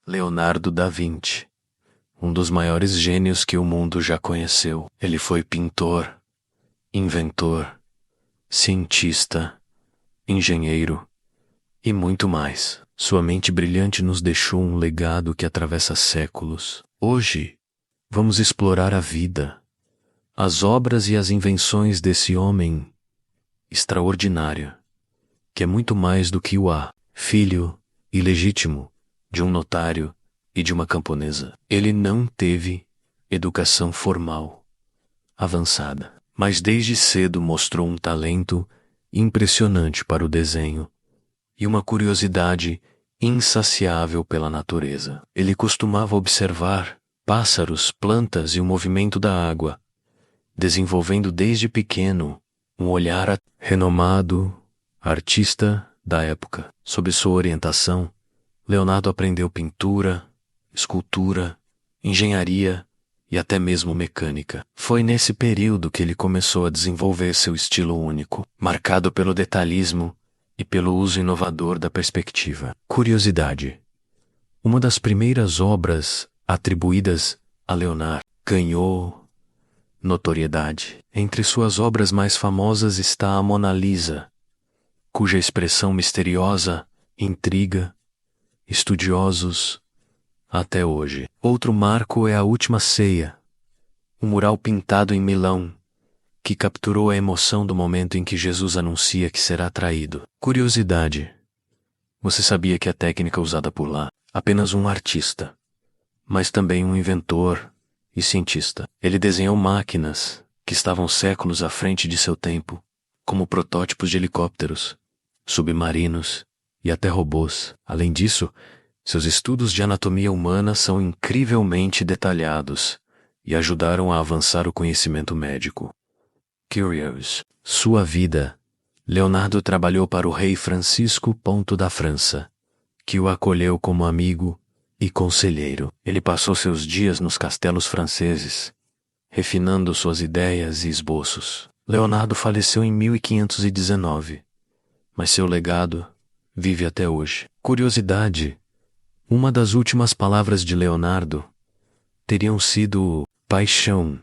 Leonardo da Vinci, um dos maiores gênios que o mundo já conheceu. Ele foi pintor, inventor, cientista, engenheiro e muito mais. Sua mente brilhante nos deixou um legado que atravessa séculos. Hoje, vamos explorar a vida, as obras e as invenções desse homem extraordinário, que é muito mais do que o filho ilegítimo de um notário e de uma camponesa. Ele não teve educação formal avançada, mas desde cedo mostrou um talento impressionante para o desenho e uma curiosidade insaciável pela natureza. Ele costumava observar pássaros, plantas e o movimento da água, desenvolvendo desde pequeno um olhar renomado artista da época. Sob sua orientação, Leonardo aprendeu pintura, escultura, engenharia e até mesmo mecânica. Foi nesse período que ele começou a desenvolver seu estilo único, marcado pelo detalhismo e pelo uso inovador da perspectiva. Curiosidade: uma das primeiras obras atribuídas a Leonardo ganhou notoriedade. Entre suas obras mais famosas está a Mona Lisa, cuja expressão misteriosa intriga estudiosos até hoje. Outro marco é a Última Ceia, um mural pintado em Milão, que capturou a emoção do momento em que Jesus anuncia que será traído. Curiosidade: você sabia que a técnica usada por lá, apenas um artista, mas também um inventor e cientista. Ele desenhou máquinas que estavam séculos à frente de seu tempo, como protótipos de helicópteros, submarinos e até robôs. Além disso, seus estudos de anatomia humana são incrivelmente detalhados e ajudaram a avançar o conhecimento médico. Curious. Sua vida: Leonardo trabalhou para o rei Francisco da França, que o acolheu como amigo e conselheiro. Ele passou seus dias nos castelos franceses, refinando suas ideias e esboços. Leonardo faleceu em 1519, mas seu legado vive até hoje. Curiosidade: uma das últimas palavras de Leonardo teriam sido paixão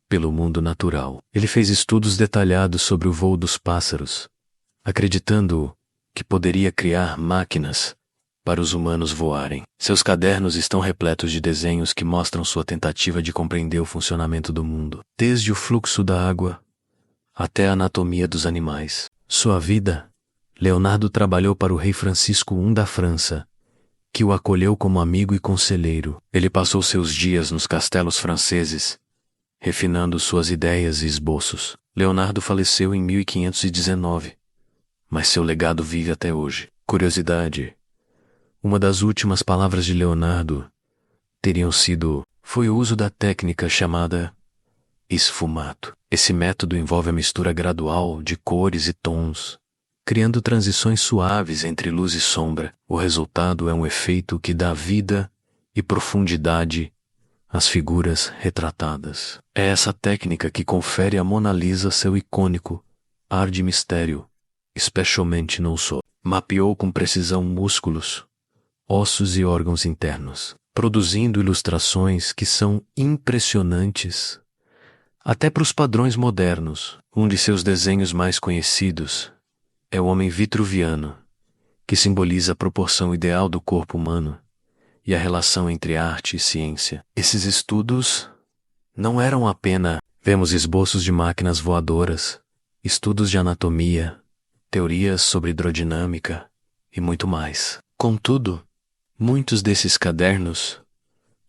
pelo mundo natural. Ele fez estudos detalhados sobre o voo dos pássaros, acreditando que poderia criar máquinas para os humanos voarem. Seus cadernos estão repletos de desenhos que mostram sua tentativa de compreender o funcionamento do mundo, desde o fluxo da água até a anatomia dos animais. Sua vida: Leonardo trabalhou para o rei Francisco da França, que o acolheu como amigo e conselheiro. Ele passou seus dias nos castelos franceses, refinando suas ideias e esboços. Leonardo faleceu em 1519, mas seu legado vive até hoje. Curiosidade: uma das últimas palavras de Leonardo teriam sido: foi o uso da técnica chamada esfumato. Esse método envolve a mistura gradual de cores e tons, criando transições suaves entre luz e sombra. O resultado é um efeito que dá vida e profundidade às figuras retratadas. É essa técnica que confere à Mona Lisa seu icônico ar de mistério, especialmente no sol. Mapeou com precisão músculos, ossos e órgãos internos, produzindo ilustrações que são impressionantes até para os padrões modernos. Um de seus desenhos mais conhecidos é o Homem Vitruviano, que simboliza a proporção ideal do corpo humano e a relação entre arte e ciência. Esses estudos não eram apenas: vemos esboços de máquinas voadoras, estudos de anatomia, teorias sobre hidrodinâmica e muito mais. Contudo, muitos desses cadernos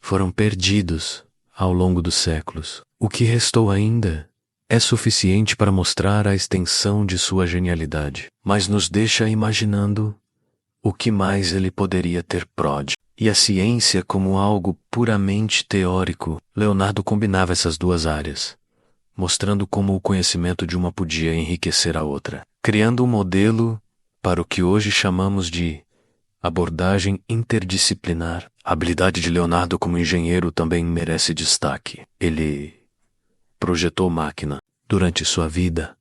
foram perdidos ao longo dos séculos. O que restou ainda é suficiente para mostrar a extensão de sua genialidade, mas nos deixa imaginando o que mais ele poderia ter prod. E a ciência como algo puramente teórico. Leonardo combinava essas duas áreas, mostrando como o conhecimento de uma podia enriquecer a outra, criando um modelo para o que hoje chamamos de abordagem interdisciplinar. A habilidade de Leonardo como engenheiro também merece destaque. Ele projetou máquina. Durante sua vida,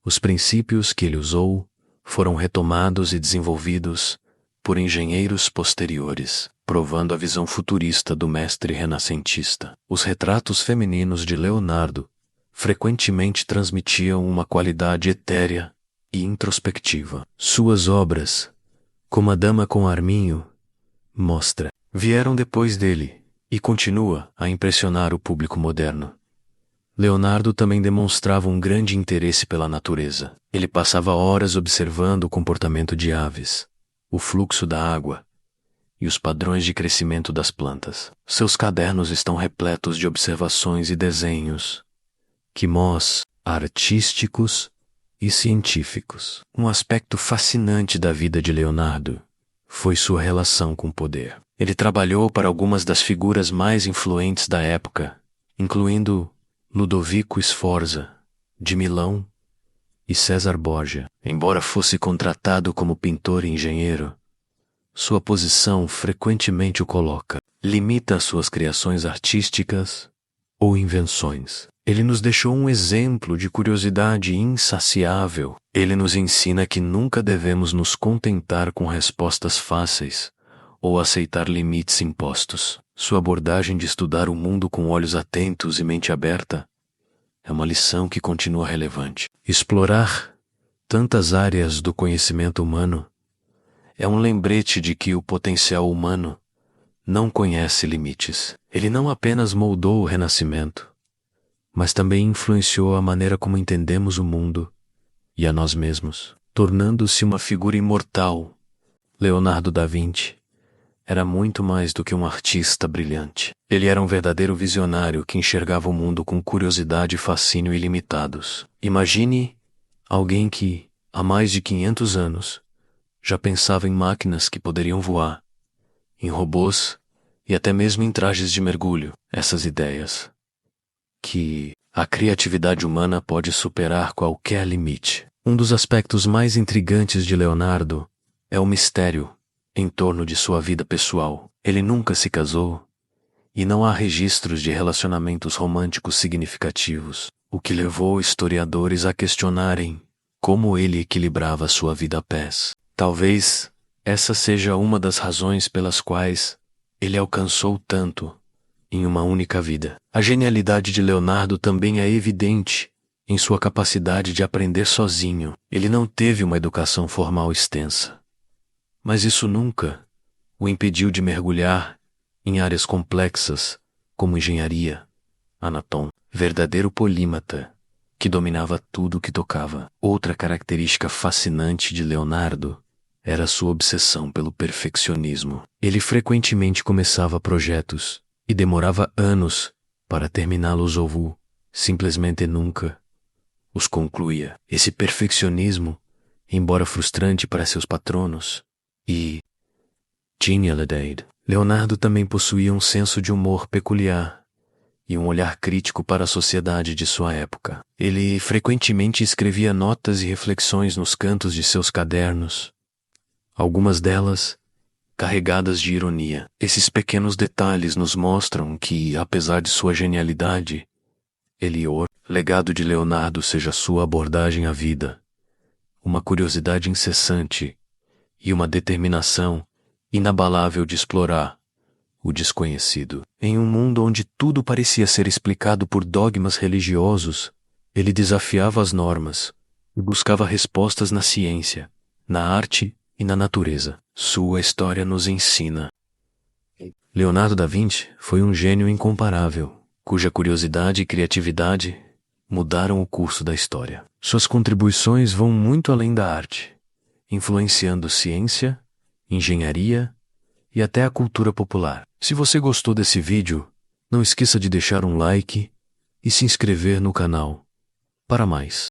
os princípios que ele usou foram retomados e desenvolvidos por engenheiros posteriores. provando a visão futurista do mestre renascentista. Os retratos femininos de Leonardo frequentemente transmitiam uma qualidade etérea e introspectiva. Suas obras, como A Dama com Arminho, vieram depois dele e continua a impressionar o público moderno. Leonardo também demonstrava um grande interesse pela natureza. Ele passava horas observando o comportamento de aves, o fluxo da água e os padrões de crescimento das plantas. Seus cadernos estão repletos de observações e desenhos, artísticos e científicos. Um aspecto fascinante da vida de Leonardo foi sua relação com o poder. Ele trabalhou para algumas das figuras mais influentes da época, incluindo Ludovico Sforza, de Milão, e César Borgia. Embora fosse contratado como pintor e engenheiro, sua posição frequentemente o limita suas criações artísticas ou invenções. Ele nos deixou um exemplo de curiosidade insaciável. Ele nos ensina que nunca devemos nos contentar com respostas fáceis ou aceitar limites impostos. Sua abordagem de estudar o mundo com olhos atentos e mente aberta é uma lição que continua relevante. Explorar tantas áreas do conhecimento humano é um lembrete de que o potencial humano não conhece limites. Ele não apenas moldou o Renascimento, mas também influenciou a maneira como entendemos o mundo e a nós mesmos, tornando-se uma figura imortal. Leonardo da Vinci era muito mais do que um artista brilhante. Ele era um verdadeiro visionário que enxergava o mundo com curiosidade e fascínio ilimitados. Imagine alguém que, há mais de 500 anos, já pensava em máquinas que poderiam voar, em robôs e até mesmo em trajes de mergulho. Essas ideias que a criatividade humana pode superar qualquer limite. Um dos aspectos mais intrigantes de Leonardo é o mistério em torno de sua vida pessoal. Ele nunca se casou e não há registros de relacionamentos românticos significativos, o que levou historiadores a questionarem como ele equilibrava sua vida a pés. Talvez essa seja uma das razões pelas quais ele alcançou tanto em uma única vida. A genialidade de Leonardo também é evidente em sua capacidade de aprender sozinho. Ele não teve uma educação formal extensa, mas isso nunca o impediu de mergulhar em áreas complexas como engenharia, anatomia. Verdadeiro polímata que dominava tudo o que tocava. Outra característica fascinante de Leonardo era sua obsessão pelo perfeccionismo. Ele frequentemente começava projetos e demorava anos para terminá-los ou simplesmente nunca os concluía. Esse perfeccionismo, embora frustrante para seus patronos e genialidade, Leonardo também possuía um senso de humor peculiar e um olhar crítico para a sociedade de sua época. Ele frequentemente escrevia notas e reflexões nos cantos de seus cadernos, algumas delas carregadas de ironia. Esses pequenos detalhes nos mostram que, apesar de sua genialidade, legado de Leonardo seja sua abordagem à vida, uma curiosidade incessante e uma determinação inabalável de explorar o desconhecido. Em um mundo onde tudo parecia ser explicado por dogmas religiosos, ele desafiava as normas e buscava respostas na ciência, na arte e na natureza. Sua história nos ensina. Leonardo da Vinci foi um gênio incomparável, cuja curiosidade e criatividade mudaram o curso da história. Suas contribuições vão muito além da arte, influenciando ciência, engenharia e até a cultura popular. Se você gostou desse vídeo, não esqueça de deixar um like e se inscrever no canal para mais.